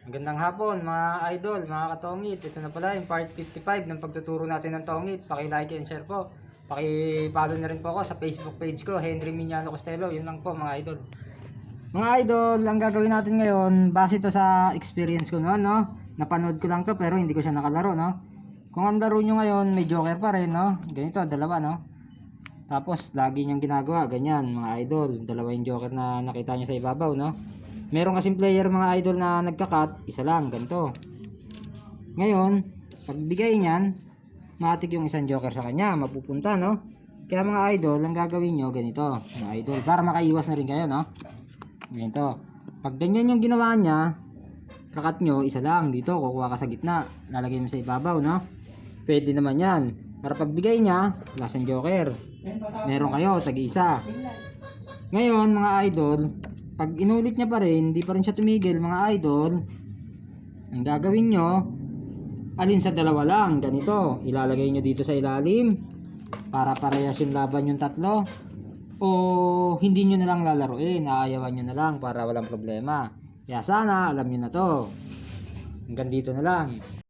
Magandang hapon mga idol, mga katongit. Ito na pala yung part 55 ng pagtuturo natin ng tongit. Paki-like and share po. Paki-follow na rin po ako sa Facebook page ko, Henry Miñano Costello. Yun lang po mga idol. Mga idol, ang gagawin natin ngayon, base to sa experience ko noon, no? Napanood ko lang to pero hindi ko siya nakalaro, no? Kung ang laro nyo ngayon, may joker pa rin, no? Ganito, dalawa, no? Tapos, lagi niyang ginagawa, ganyan, mga idol. Dalawa yung joker na nakita nyo sa ibabaw, no? Meron kasing player mga idol na nagka-cut, isa lang, ganito. Ngayon, pagbigay niyan, matik yung isang joker sa kanya, mapupunta, no? Kaya mga idol, ang gagawin nyo, ganito, mga idol, para makaiwas na rin kayo, no? Ganito. Pag ganyan yung ginawa niya, kakat nyo, isa lang, dito, kukuha ka sa gitna, lalagay mo sa ibabaw, no? Pwede naman yan. Para pagbigay niya, wala siyang joker. Meron kayo, tag-isa. Ngayon, mga idol, pag inulit niya pa rin, hindi pa rin siya tumigil mga idol, ang gagawin nyo, alin sa dalawa lang, ganito, ilalagay nyo dito sa ilalim, para parehas yung laban yung tatlo, o hindi nyo na lang lalaruin, aayawan nyo na lang para walang problema. Kaya sana, alam nyo na to. Hanggang dito na lang.